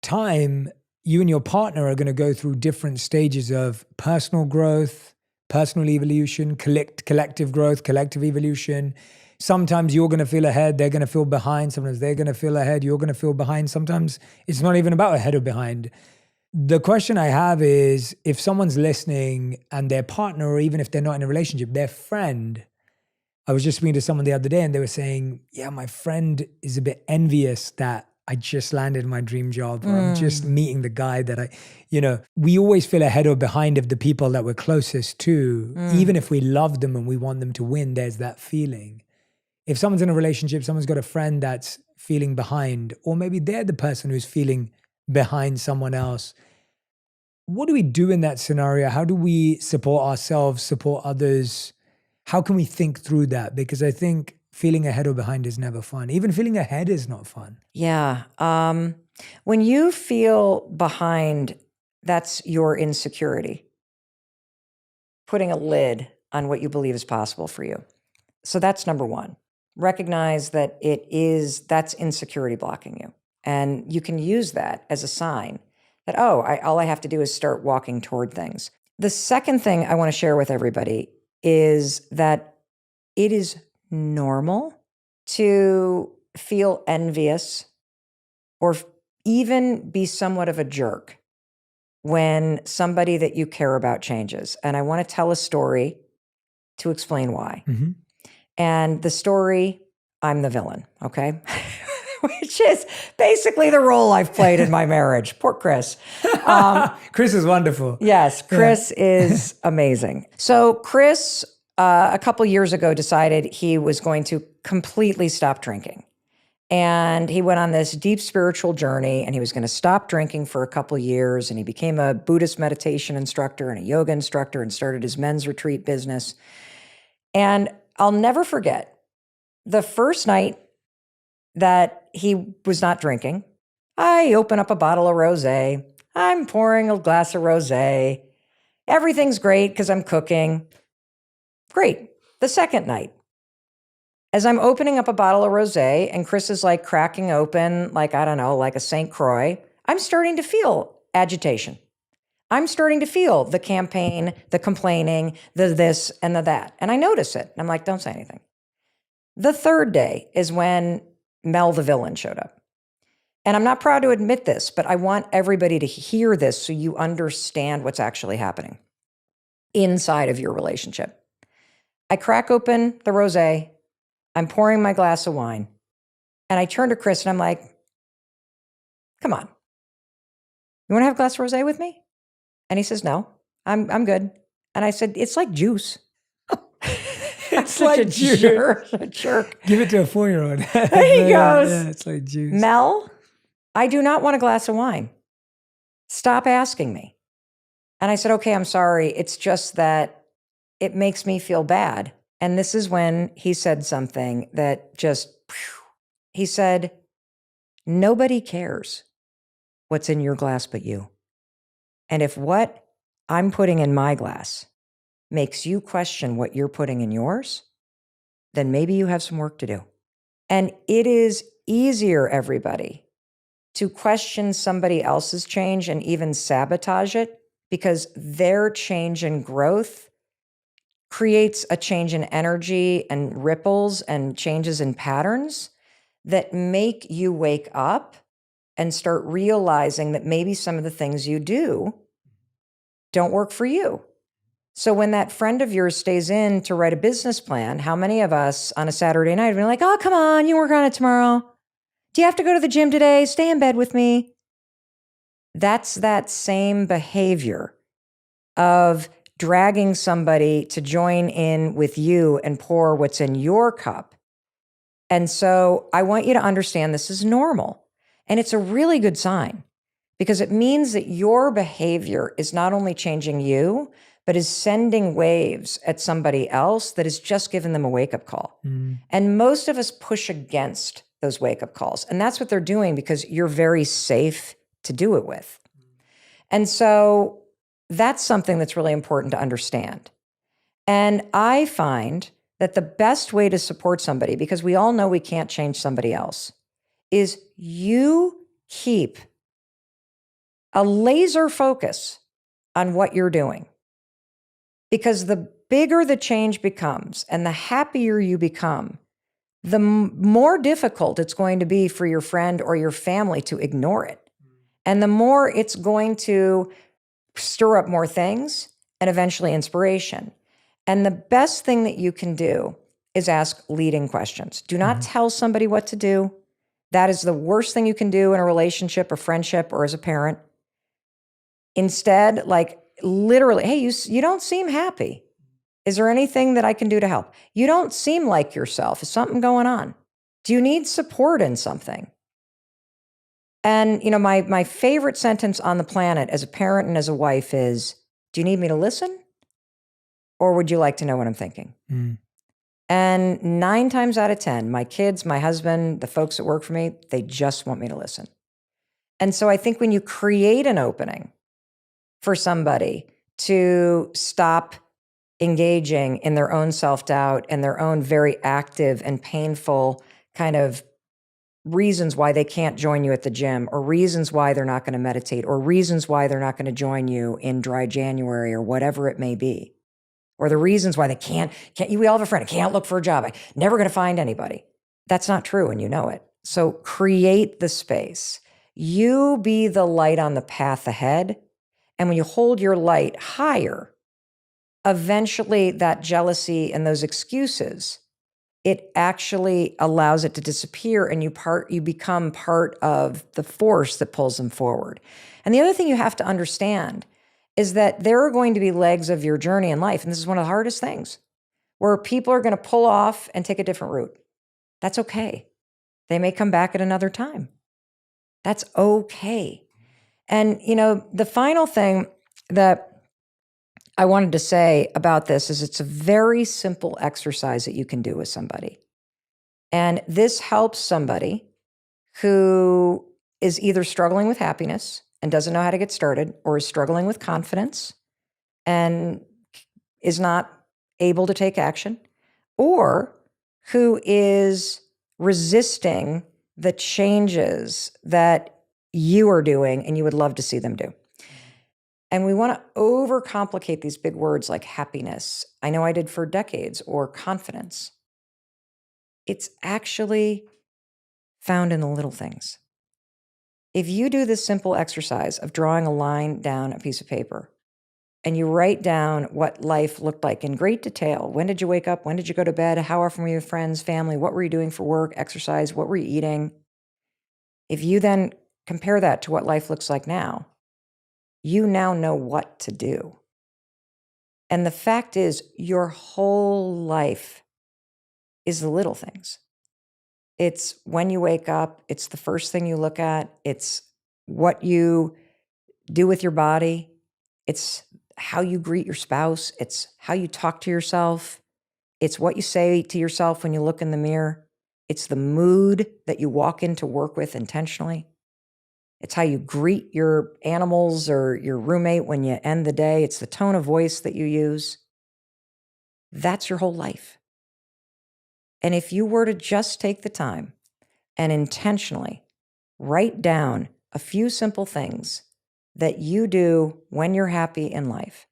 Speaker 1: time, you and your partner are going to go through different stages of personal growth, personal evolution, collective growth, collective evolution. Sometimes you're going to feel ahead, they're going to feel behind. Sometimes they're going to feel ahead, you're going to feel behind. Sometimes it's not even about ahead or behind. The question I have is, if someone's listening and their partner, or even if they're not in a relationship, their friend, I was just speaking to someone the other day and they were saying, yeah, my friend is a bit envious that I just landed my dream job, or I'm just meeting the guy that we always feel ahead or behind of the people that we're closest to. Even if we love them and we want them to win, there's that feeling. if someone's in a relationship, someone's got a friend that's feeling behind, or maybe they're the person who's feeling behind someone else, what do we do in that scenario? How do we support ourselves, support others? How can we think through that? Because I think feeling ahead or behind is never fun. Even feeling ahead is not fun.
Speaker 2: Yeah. When you feel behind, that's your insecurity, putting a lid on what you believe is possible for you. So that's number one. Recognize that that's insecurity blocking you. And you can use that as a sign that, all I have to do is start walking toward things. The second thing I want to share with everybody is that it is normal to feel envious or even be somewhat of a jerk when somebody that you care about changes. And I want to tell a story to explain why.
Speaker 1: Mm-hmm.
Speaker 2: And the story, I'm the villain, okay? Which is basically the role I've played in my marriage. Poor Chris.
Speaker 1: Chris is wonderful.
Speaker 2: Yes, Chris is amazing. So Chris, a couple years ago, decided he was going to completely stop drinking. And he went on this deep spiritual journey, and he was going to stop drinking for a couple years. And he became a Buddhist meditation instructor and a yoga instructor and started his men's retreat business. And I'll never forget the first night that he was not drinking. I open up a bottle of rosé. I'm pouring a glass of rosé. Everything's great because I'm cooking. Great. The second night, as I'm opening up a bottle of rosé and Chris is like cracking open, like, I don't know, like a St. Croix, I'm starting to feel agitation. I'm starting to feel the campaign, the complaining, the this and the that. And I notice it. I'm like, don't say anything. The third day is when Mel the villain showed up. And I'm not proud to admit this, but I want everybody to hear this so you understand what's actually happening inside of your relationship. I crack open the rosé. I'm pouring my glass of wine. And I turn to Chris and I'm like, come on. You want to have a glass of rosé with me? And he says, no, I'm good. And I said, it's like juice.
Speaker 1: It's like juice.
Speaker 2: Jerk.
Speaker 1: Give it to a 4-year-old.
Speaker 2: There he goes.
Speaker 1: Yeah, it's like juice.
Speaker 2: Mel, I do not want a glass of wine. Stop asking me. And I said, okay, I'm sorry. It's just that it makes me feel bad. And this is when he said something that he said, nobody cares what's in your glass but you. And if what I'm putting in my glass makes you question what you're putting in yours, then maybe you have some work to do. And it is easier, everybody, to question somebody else's change and even sabotage it because their change and growth creates a change in energy and ripples and changes in patterns that make you wake up and start realizing that maybe some of the things you do don't work for you. So when that friend of yours stays in to write a business plan, how many of us on a Saturday night have been like, oh, come on, you work on it tomorrow. Do you have to go to the gym today? Stay in bed with me. That's that same behavior of dragging somebody to join in with you and pour what's in your cup. And so I want you to understand this is normal. And it's a really good sign because it means that your behavior is not only changing you, but is sending waves at somebody else that has just given them a wake-up call. And most of us push against those wake-up calls. And that's what they're doing because you're very safe to do it with. And so that's something that's really important to understand. And I find that the best way to support somebody, because we all know we can't change somebody else, is you keep a laser focus on what you're doing. Because the bigger the change becomes and the happier you become, the more difficult it's going to be for your friend or your family to ignore it. And the more it's going to stir up more things and eventually inspiration. And the best thing that you can do is ask leading questions. Do not tell somebody what to do. That is the worst thing you can do in a relationship or friendship or as a parent. Instead, like literally, hey, you don't seem happy. Is there anything that I can do to help? You don't seem like yourself. Is something going on? Do you need support in something? And, my favorite sentence on the planet as a parent and as a wife is, do you need me to listen? Or would you like to know what I'm thinking?
Speaker 1: Mm.
Speaker 2: And 9 times out of 10, my kids, my husband, the folks that work for me, they just want me to listen. And so I think when you create an opening for somebody to stop engaging in their own self-doubt and their own very active and painful kind of reasons why they can't join you at the gym, or reasons why they're not going to meditate, or reasons why they're not going to join you in dry January, or whatever it may be, or the reasons why they can't we all have a friend, I can't look for a job, I'm never going to find anybody. That's not true, and you know it. So create the space. You be the light on the path ahead. And when you hold your light higher, eventually that jealousy and those excuses, it actually allows it to disappear, and you become part of the force that pulls them forward. And the other thing you have to understand is that there are going to be legs of your journey in life, and this is one of the hardest things, where people are going to pull off and take a different route. That's okay. They may come back at another time. That's okay. And, the final thing that I wanted to say about this is it's a very simple exercise that you can do with somebody. And this helps somebody who is either struggling with happiness and doesn't know how to get started, or is struggling with confidence and is not able to take action, or who is resisting the changes that you are doing and you would love to see them do. And we want to overcomplicate these big words like happiness. I know I did for decades, or confidence. It's actually found in the little things. If you do this simple exercise of drawing a line down a piece of paper, and you write down what life looked like in great detail. When did you wake up? When did you go to bed? How often were you with friends, family? What were you doing for work, exercise? What were you eating? If you then compare that to what life looks like now, you now know what to do. And the fact is, your whole life is the little things. It's when you wake up, it's the first thing you look at, it's what you do with your body, it's how you greet your spouse, it's how you talk to yourself, it's what you say to yourself when you look in the mirror, it's the mood that you walk into work with intentionally. It's how you greet your animals or your roommate when you end the day. It's the tone of voice that you use. That's your whole life. And if you were to just take the time and intentionally write down a few simple things that you do when you're happy in life,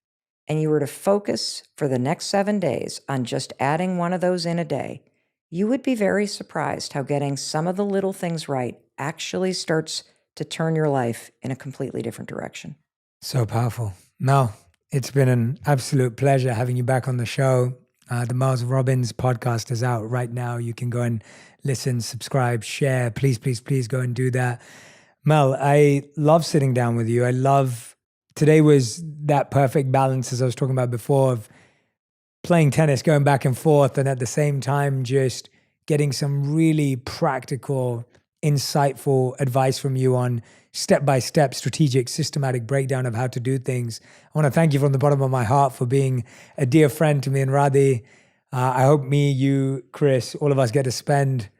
Speaker 2: and you were to focus for the next 7 days on just adding one of those in a day, you would be very surprised how getting some of the little things right actually starts to turn your life in a completely different direction.
Speaker 1: So powerful. Mel, it's been an absolute pleasure having you back on the show. The Miles Robbins podcast is out right now. You can go and listen, subscribe, share. Please, please, please go and do that. Mel, I love sitting down with you. Today was that perfect balance, as I was talking about before, of playing tennis, going back and forth, and at the same time, just getting some really practical, insightful advice from you on step-by-step, strategic, systematic breakdown of how to do things. I want to thank you from the bottom of my heart for being a dear friend to me and Radhi. I hope me, you, Chris, all of us get to spend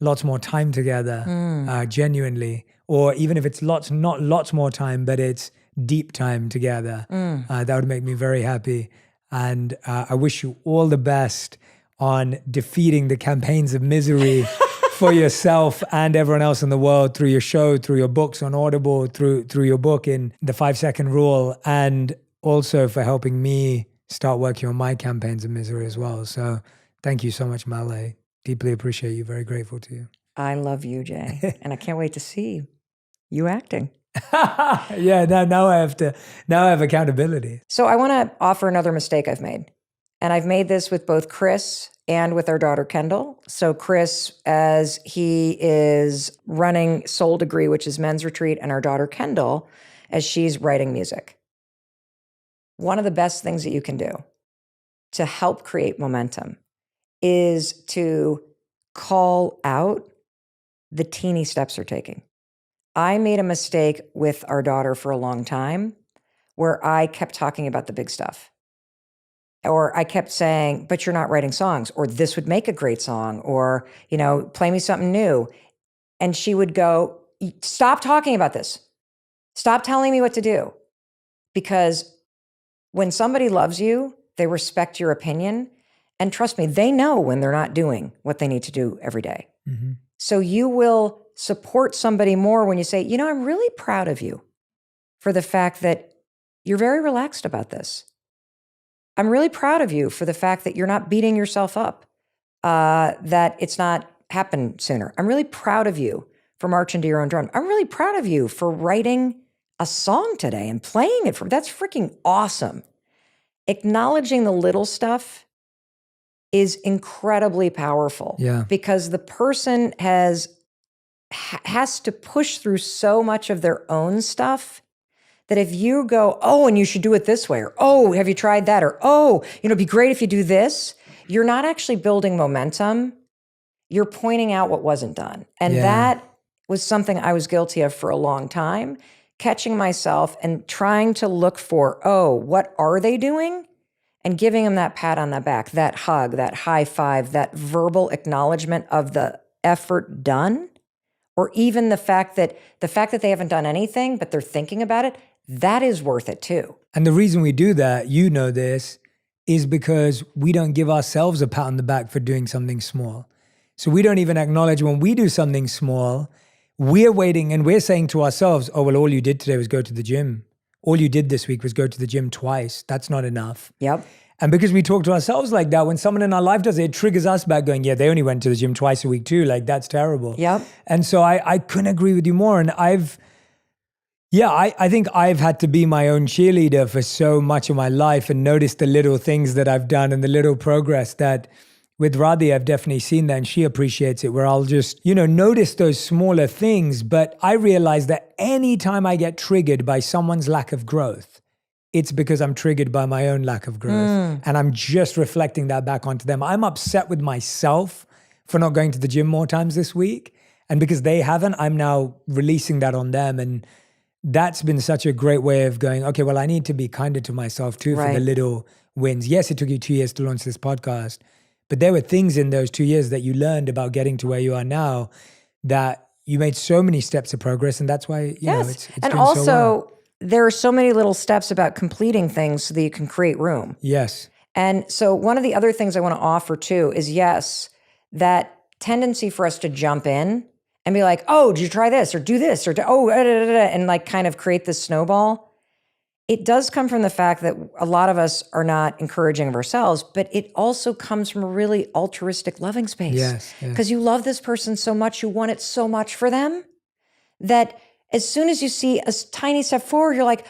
Speaker 1: lots more time together, genuinely, or even if it's not lots more time, but it's deep time together. That would make me very happy. And I wish you all the best on defeating the campaigns of misery for yourself and everyone else in the world through your show, through your books on Audible, through your book in the 5-second rule, and also for helping me start working on my campaigns of misery as well. So thank you so much, Mal. I deeply appreciate you. Very grateful to you.
Speaker 2: I love you, Jay. And I can't wait to see you acting.
Speaker 1: Yeah, now I have accountability.
Speaker 2: So I want to offer another mistake I've made. And I've made this with both Chris and with our daughter, Kendall. So Chris, as he is running Soul Degree, which is men's retreat, and our daughter, Kendall, as she's writing music. One of the best things that you can do to help create momentum is to call out the teeny steps they're taking. I made a mistake with our daughter for a long time where I kept talking about the big stuff. Or I kept saying, but you're not writing songs, or this would make a great song, or, play me something new. And she would go, stop talking about this. Stop telling me what to do. Because when somebody loves you, they respect your opinion. And trust me, they know when they're not doing what they need to do every day.
Speaker 1: Mm-hmm.
Speaker 2: So you will support somebody more when you say, I'm really proud of you for the fact that you're very relaxed about this. I'm really proud of you for the fact that you're not beating yourself up, that it's not happened sooner. I'm really proud of you for marching to your own drum. I'm really proud of you for writing a song today and playing it that's freaking awesome. Acknowledging the little stuff is incredibly powerful.
Speaker 1: Yeah.
Speaker 2: Because the person has to push through so much of their own stuff that if you go, oh, and you should do it this way, or, oh, have you tried that? Or, oh, it'd be great if you do this. You're not actually building momentum. You're pointing out what wasn't done. And that was something I was guilty of for a long time, catching myself and trying to look for, oh, what are they doing? And giving them that pat on the back, that hug, that high five, that verbal acknowledgement of the effort done, or even the fact that they haven't done anything, but they're thinking about it, that is worth it too.
Speaker 1: And the reason we do that, this, is because we don't give ourselves a pat on the back for doing something small. So we don't even acknowledge when we do something small, we're waiting and we're saying to ourselves, oh, well, all you did today was go to the gym. All you did this week was go to the gym twice. That's not enough.
Speaker 2: Yep.
Speaker 1: And because we talk to ourselves like that, when someone in our life does it, it triggers us back going, yeah, they only went to the gym twice a week too. Like, that's terrible.
Speaker 2: Yep.
Speaker 1: And so I couldn't agree with you more. And I think I've had to be my own cheerleader for so much of my life and notice the little things that I've done and the little progress that with Radhi, I've definitely seen that, and she appreciates it, where I'll just, notice those smaller things. But I realize that anytime I get triggered by someone's lack of growth, it's because I'm triggered by my own lack of growth. And I'm just reflecting that back onto them. I'm upset with myself for not going to the gym more times this week. And because they haven't, I'm now releasing that on them. And that's been such a great way of going, okay, well, I need to be kinder to myself too for the little wins. Yes, it took you 2 years to launch this podcast, but there were things in those 2 years that you learned about getting to where you are now that you made so many steps of progress. And that's why, it's
Speaker 2: and
Speaker 1: doing
Speaker 2: also,
Speaker 1: so well.
Speaker 2: There are so many little steps about completing things so that you can create room.
Speaker 1: Yes.
Speaker 2: And so one of the other things I want to offer too is, yes, that tendency for us to jump in and be like, oh, did you try this or do this or and like kind of create this snowball. It does come from the fact that a lot of us are not encouraging of ourselves, but it also comes from a really altruistic loving space.
Speaker 1: Yes.
Speaker 2: Because you love this person so much, you want it so much for them that as soon as you see a tiny step forward, you're like,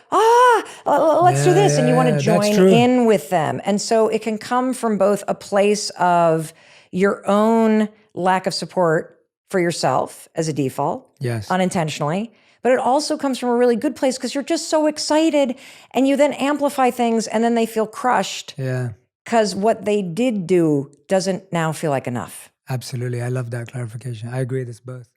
Speaker 2: let's do this. And you want to join in with them. And so it can come from both a place of your own lack of support for yourself as a default, unintentionally, but it also comes from a really good place because you're just so excited and you then amplify things and then they feel crushed because what they did do doesn't now feel like enough.
Speaker 1: Absolutely. I love that clarification. I agree with this both.